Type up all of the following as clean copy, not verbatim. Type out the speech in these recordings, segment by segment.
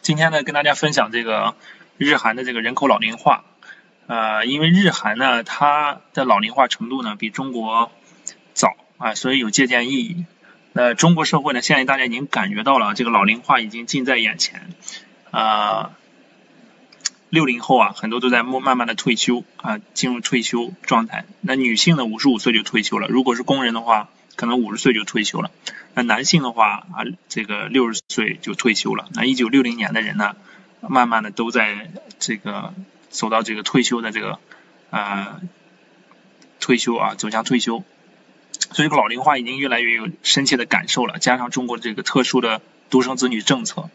今天呢，跟大家分享这个日韩的这个人口老龄化。因为日韩呢，它的老龄化程度呢比中国早啊，所以有借鉴意义。那中国社会呢，现在大家已经感觉到了这个老龄化已经近在眼前。60后啊，很多都在慢慢的退休啊，进入退休状态。那女性呢，55岁就退休了，如果是工人的话，可能50岁就退休了。那男性的话啊，这个60岁就退休了。那1960年的人呢，慢慢的都在这个走到这个退休的这个退休啊，走向退休。所以这个老龄化已经越来越有深切的感受了，加上中国这个特殊的独生子女政策。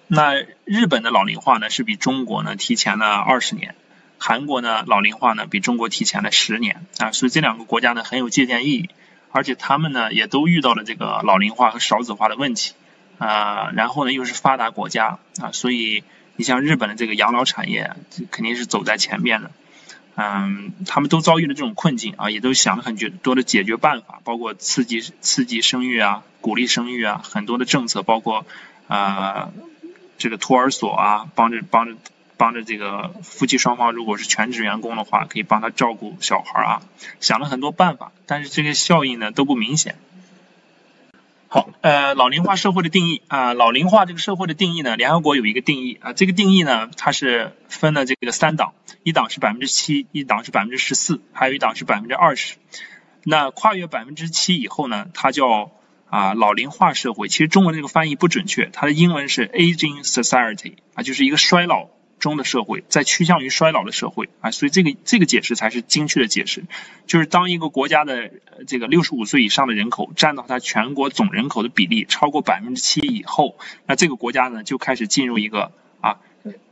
那日本的老龄化呢是比中国呢提前了20年，韩国呢老龄化呢比中国提前了10年啊，所以这两个国家呢很有借鉴意义，而且他们呢也都遇到了这个老龄化和少子化的问题然后呢又是发达国家啊，所以你像日本的这个养老产业肯定是走在前面的。他们都遭遇了这种困境啊，也都想了很多的解决办法，包括刺激生育啊，鼓励生育啊，很多的政策，包括这个托儿所啊，帮着这个夫妻双方如果是全职员工的话，可以帮他照顾小孩啊，想了很多办法，但是这个效应呢都不明显。好，老龄化社会的定义啊，老龄化这个社会的定义呢，联合国有一个定义啊，这个定义呢，它是分了这个3档，一档是7%，一档是14%，还有一档是20%。那跨越7%以后呢，它叫老龄化社会。其实中文这个翻译不准确，它的英文是 aging society 啊，就是一个衰老中的社会，在趋向于衰老的社会啊，所以这个解释才是精确的解释。就是当一个国家的这个65岁以上的人口占到它全国总人口的比例超过7%以后，那这个国家呢就开始进入一个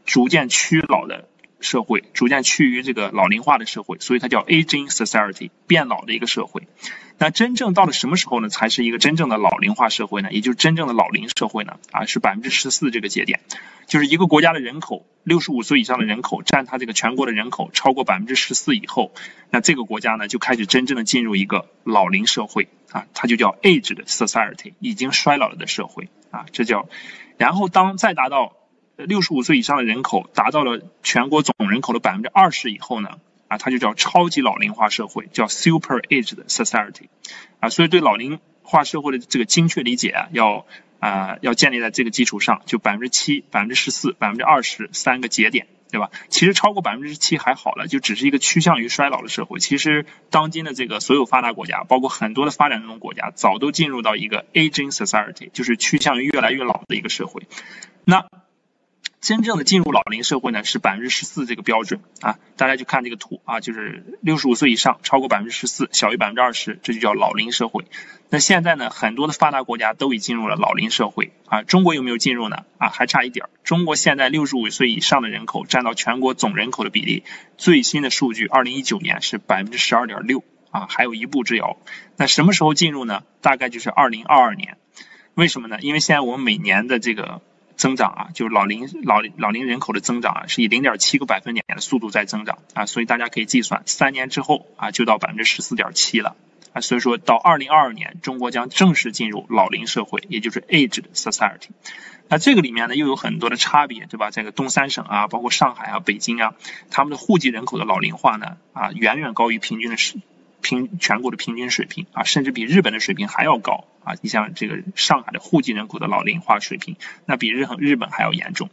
逐渐趋老的社会，逐渐趋于这个老龄化的社会，所以它叫 aging society， 变老的一个社会。那真正到了什么时候呢，才是一个真正的老龄化社会呢？也就是真正的老龄社会呢？是14%这个节点，就是一个国家的人口65岁以上的人口占它这个全国的人口超过14%以后，那这个国家呢就开始真正的进入一个老龄社会它就叫 aged society， 已经衰老了的社会这叫。然后当再达到65岁以上的人口达到了全国总人口的20%以后呢，它就叫超级老龄化社会，叫 super aged society 所以对老龄化社会的这个精确理解要建立在这个基础上，就7%、14%、20%三个节点，对吧？其实超过7%还好了，就只是一个趋向于衰老的社会。其实当今的这个所有发达国家，包括很多的发展中国家，早都进入到一个 aging society， 就是趋向于越来越老的一个社会。那真正的进入老龄社会呢是14%这个标准大家就看这个图就是65岁以上超过14%，小于20%，这就叫老龄社会。那现在呢，很多的发达国家都已进入了老龄社会中国有没有进入呢？还差一点。中国现在65岁以上的人口占到全国总人口的比例，最新的数据2019年是12.6%还有一步之遥。那什么时候进入呢？大概就是2022年。为什么呢？因为现在我们每年的这个增长就是老龄人口的增长是以0.7个百分点的速度在增长所以大家可以计算3年之后就到14.7%了所以说到2022年中国将正式进入老龄社会，也就是 aged society。那这个里面呢又有很多的差别，对吧？这个东三省包括上海北京他们的户籍人口的老龄化呢远远高于全国的平均水平甚至比日本的水平还要高你像这个上海的户籍人口的老龄化水平，那比日本还要严重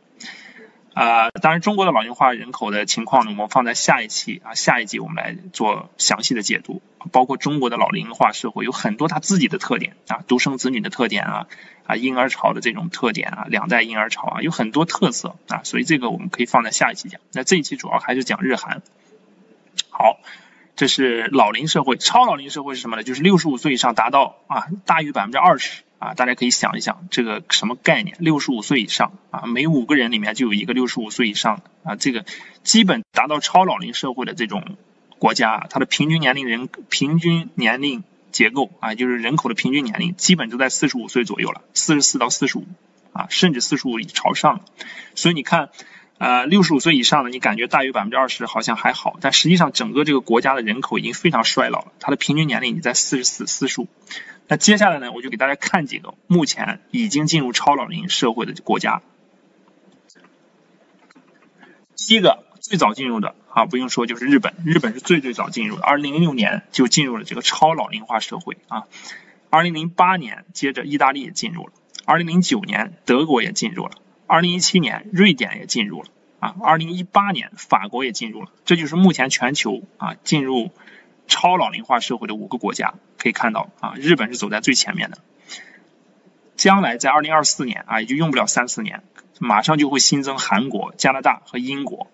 当然中国的老龄化人口的情况呢，我们放在下一集我们来做详细的解读，包括中国的老龄化社会有很多它自己的特点独生子女的特点婴儿潮的这种特点两代婴儿潮有很多特色所以这个我们可以放在下一期讲。那这一期主要还是讲日韩。好，这是老龄社会。超老龄社会是什么呢？就是65岁以上达到大于20%大家可以想一想这个什么概念，65岁以上每5个人里面就有一个65岁以上这个基本达到超老龄社会的这种国家它的平均年龄结构就是人口的平均年龄基本都在45岁左右了，44到45甚至45朝上。所以你看65岁以上的你感觉大于20%好像还好，但实际上整个这个国家的人口已经非常衰老了，它的平均年龄已经在44、45。那接下来呢，我就给大家看几个目前已经进入超老龄社会的国家。第一个最早进入的不用说就是日本，日本是最早进入的，2006年就进入了这个超老龄化社会2008年接着意大利也进入了，2009年德国也进入了，2017年瑞典也进入了2018年法国也进入了，这就是目前全球进入超老龄化社会的5个国家。可以看到日本是走在最前面的。将来在2024年也就用不了3-4年，马上就会新增韩国、加拿大和英国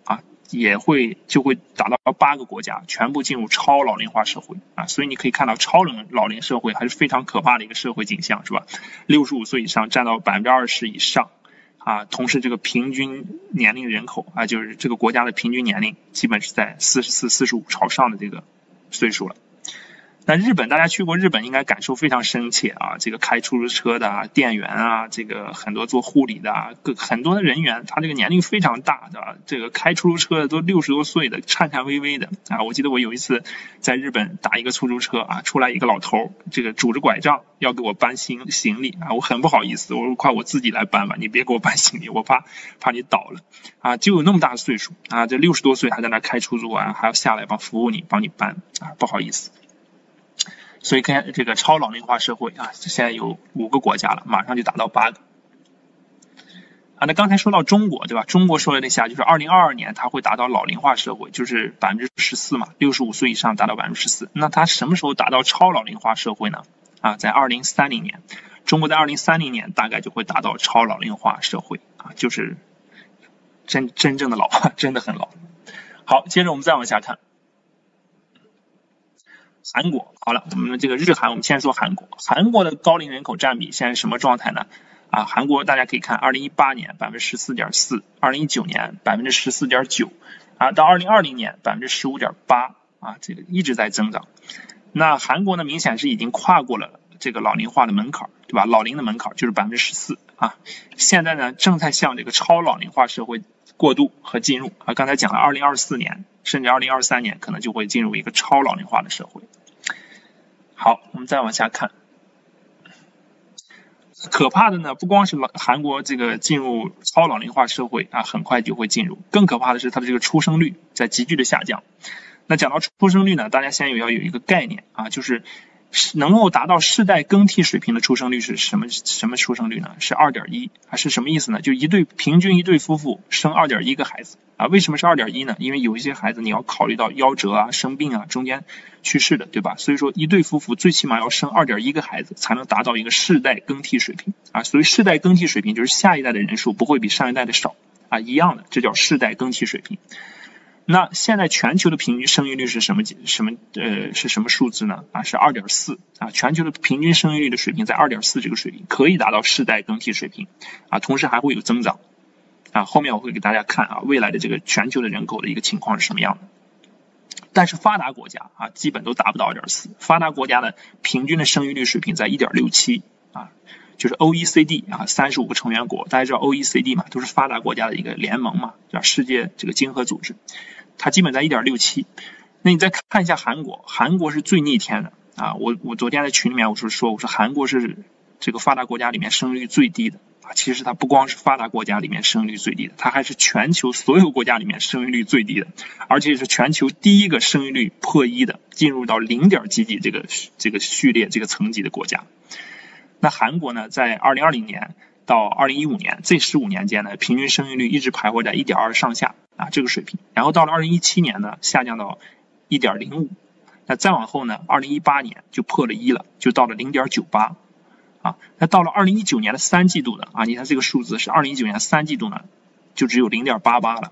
就会达到8个国家，全部进入超老龄化社会所以你可以看到超老龄社会还是非常可怕的一个社会景象，是吧？65岁以上占到20%以上同时这个平均年龄人口就是这个国家的平均年龄基本是在44、45朝上的这个岁数了。那日本，大家去过日本应该感受非常深切这个开出租车的店员这个很多做护理的很多的人员，他这个年龄非常大的，这个开出租车的都60多岁的，颤颤巍巍的我记得我有一次在日本打一个出租车出来一个老头，这个拄着拐杖要给我搬行李我很不好意思，我说快我自己来搬吧，你别给我搬行李，我怕你倒了就有那么大的岁数这60多岁还在那开出租还要下来服务你，帮你搬不好意思。所以看这个超老龄化社会现在有5个国家了，马上就达到8个那刚才说到中国，对吧？中国说了一下，就是2022年它会达到老龄化社会，就是14%嘛，65岁以上达到14%。那它什么时候达到超老龄化社会呢？在2030年，中国在2030年大概就会达到超老龄化社会就是真正的老化，真的很老。好，接着我们再往下看。韩国，好了，我们这个日韩，我们先说韩国。韩国的高龄人口占比现在是什么状态呢？韩国大家可以看，2018年14.4%， 2019年14.9%，到2020年15.8%，这个一直在增长。那韩国呢，明显是已经跨过了这个老龄化的门槛，对吧？老龄的门槛就是14%现在呢正在向这个超老龄化社会过渡和进入刚才讲了2024年甚至2023年可能就会进入一个超老龄化的社会。好，我们再往下看。可怕的呢，不光是韩国这个进入超老龄化社会很快就会进入，更可怕的是它的这个出生率在急剧的下降。那讲到出生率呢，大家先要有一个概念就是能够达到世代更替水平的出生率是什么出生率呢？是 2.1， 是什么意思呢？就平均一对夫妇生 2.1 个孩子为什么是 2.1 呢？因为有一些孩子你要考虑到夭折生病中间去世的，对吧？所以说一对夫妇最起码要生 2.1 个孩子才能达到一个世代更替水平所以世代更替水平就是下一代的人数不会比上一代的少一样的，这叫世代更替水平。那现在全球的平均生育率是什么数字呢？是 2.4 全球的平均生育率的水平在 2.4 这个水平，可以达到世代更替水平同时还会有增长后面我会给大家看未来的这个全球的人口的一个情况是什么样的。但是发达国家基本都达不到 2.4， 发达国家的平均的生育率水平在 1.67就是 OECD 35个成员国，大家知道 OECD 嘛，都是发达国家的一个联盟嘛，叫世界这个经合组织，它基本在 1.67。 那你再看一下韩国，韩国是最逆天的我昨天在群里面我说韩国是这个发达国家里面生育率最低的其实它不光是发达国家里面生育率最低的，它还是全球所有国家里面生育率最低的，而且是全球第一个生育率破1的，进入到0点几几这个序列这个层级的国家。那韩国呢，在2020年到2015年这15年间呢，平均生育率一直徘徊在 1.2 上下这个水平，然后到了2017年呢下降到 1.05， 那再往后呢2018年就破了1了，就到了 0.98那到了2019年的3季度呢你看这个数字是2019年3季度呢就只有 0.88 了。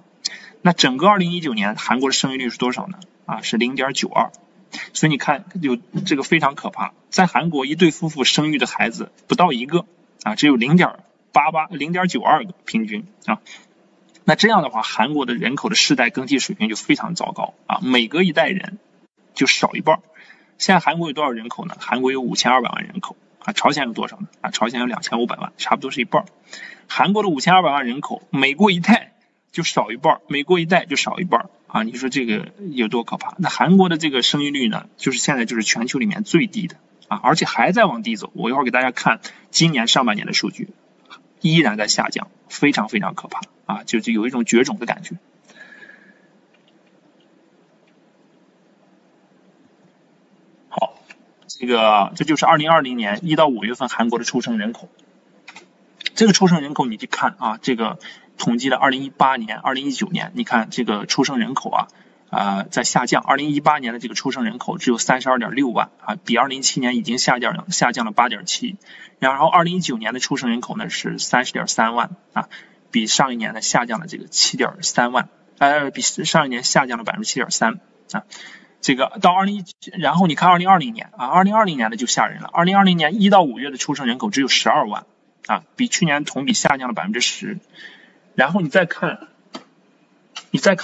那整个2019年韩国的生育率是多少呢是 0.92。所以你看就这个非常可怕，在韩国一对夫妇生育的孩子不到1个只有 0.88 0.92 个平均那这样的话韩国的人口的世代更替水平就非常糟糕每隔一代人就少一半。现在韩国有多少人口呢？韩国有5200万人口朝鲜有多少呢？朝鲜有2500万，差不多是一半。韩国的5200万人口每过一代就少一半，每过一代就少一半啊！你说这个有多可怕？那韩国的这个生育率呢，就是现在就是全球里面最低的啊，而且还在往低走。我一会儿给大家看今年上半年的数据，依然在下降，非常非常可怕啊！就有一种绝种的感觉。好，这就是2020年1到5月份韩国的出生人口。这个出生人口你去看啊，这个统计了2018年、2019年，你看这个出生人口在下降。2018年的这个出生人口只有32.6万啊，比2017年已经下降了8.7。然后2019年的出生人口呢是30.3万啊，比上一年呢下降了这个7.3万，比上一年下降了7.3%啊。这个到然后你看2020年啊，2020年的就吓人了，2020年1到5月的出生人口只有12万啊，比去年同比下降了10%。然后你再看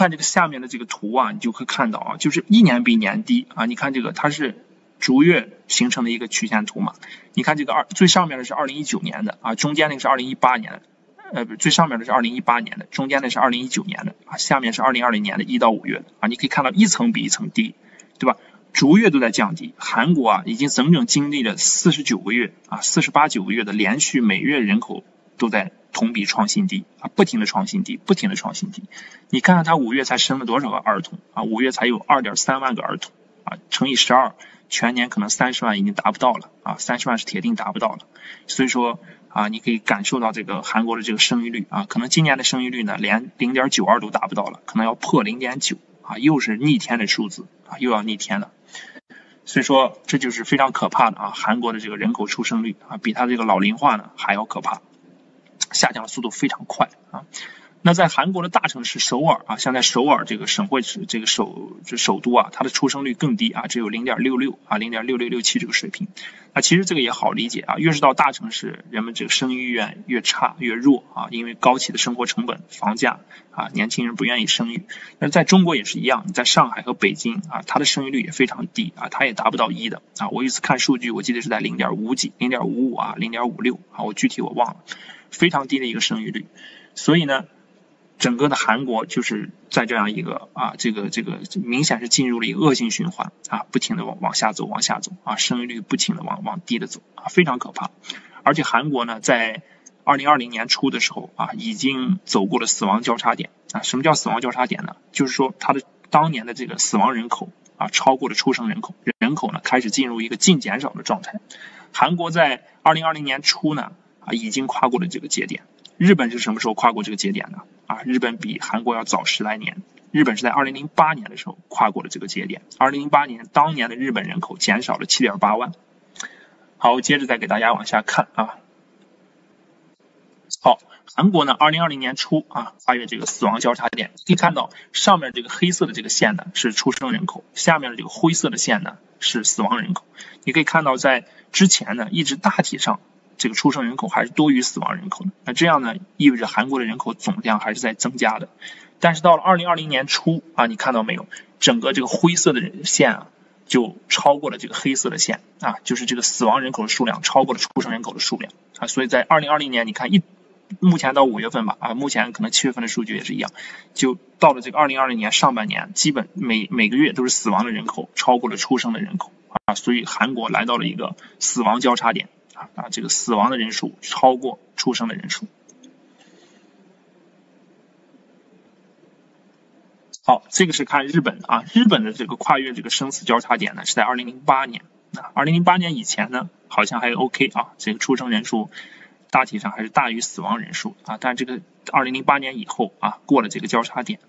这个下面的这个图啊，你就会看到啊，就是一年比一年低啊。你看这个它是逐月形成的一个曲线图嘛。你看这个最上面的是2019年的啊，中间那个是2018年的，最上面的是2018年的，中间的是2019年的啊，下面是2020年的1到5月的啊。你可以看到一层比一层低，对吧？逐月都在降低。韩国啊，已经整整经历了49个月啊，48、9个月的连续每月人口都在同比创新低啊，不停的创新低。你看看它5月才生了多少个儿童啊？5月才有2.3万个儿童啊，乘以12，全年可能30万已经达不到了啊，30万是铁定达不到了。所以说啊，你可以感受到这个韩国的这个生育率啊，可能今年的生育率呢连0.92都达不到了，可能要破0.9啊，又是逆天的数字啊，又要逆天了。所以说这就是非常可怕的啊，韩国的这个人口出生率啊，比它这个老龄化呢还要可怕，下降的速度非常快啊。那在韩国的大城市首尔啊，像在首尔这个省会这个首都啊，它的出生率更低啊，只有0.66啊，0.6667这个水平。那其实这个也好理解啊，越是到大城市，人们这个生育意愿越差越弱啊，因为高企的生活成本、房价啊，年轻人不愿意生育。那在中国也是一样，在上海和北京啊，它的生育率也非常低啊，它也达不到1的啊。我有一次看数据，我记得是在0.5几、0.55啊、0.56啊，我具体我忘了，非常低的一个生育率。所以呢，整个的韩国就是在这样一个这个明显是进入了一个恶性循环啊，不停的往下走啊，生育率不停的往低的走啊，非常可怕。而且韩国呢，在2020年初的时候啊，已经走过了死亡交叉点啊。什么叫死亡交叉点呢？就是说它的当年的这个死亡人口啊，超过了出生人口，人口呢开始进入一个净减少的状态。韩国在2020年初呢已经跨过了这个节点。日本是什么时候跨过这个节点呢？日本比韩国要早10来年，日本是在2008年的时候跨过了这个节点。2008年当年的日本人口减少了7.8万。好，接着再给大家往下看啊。好，韩国呢2020年初跨越这个死亡交叉点，可以看到上面这个黑色的这个线呢是出生人口，下面的这个灰色的线呢是死亡人口。你可以看到在之前呢一直大体上这个出生人口还是多于死亡人口的，那这样呢意味着韩国的人口总量还是在增加的。但是到了2020年初你看到没有，整个这个灰色的线就超过了这个黑色的线就是这个死亡人口的数量超过了出生人口的数量所以在2020年你看目前到5月份吧目前可能7月份的数据也是一样，就到了这个2020年上半年，基本每个月都是死亡的人口超过了出生的人口所以韩国来到了一个死亡交叉点这个死亡的人数超过出生的人数。好，这个是看日本日本的这个跨越这个生死交叉点呢是在2008年2008年以前呢好像还 OK 这个出生人数大体上还是大于死亡人数但这个2008年以后过了这个交叉点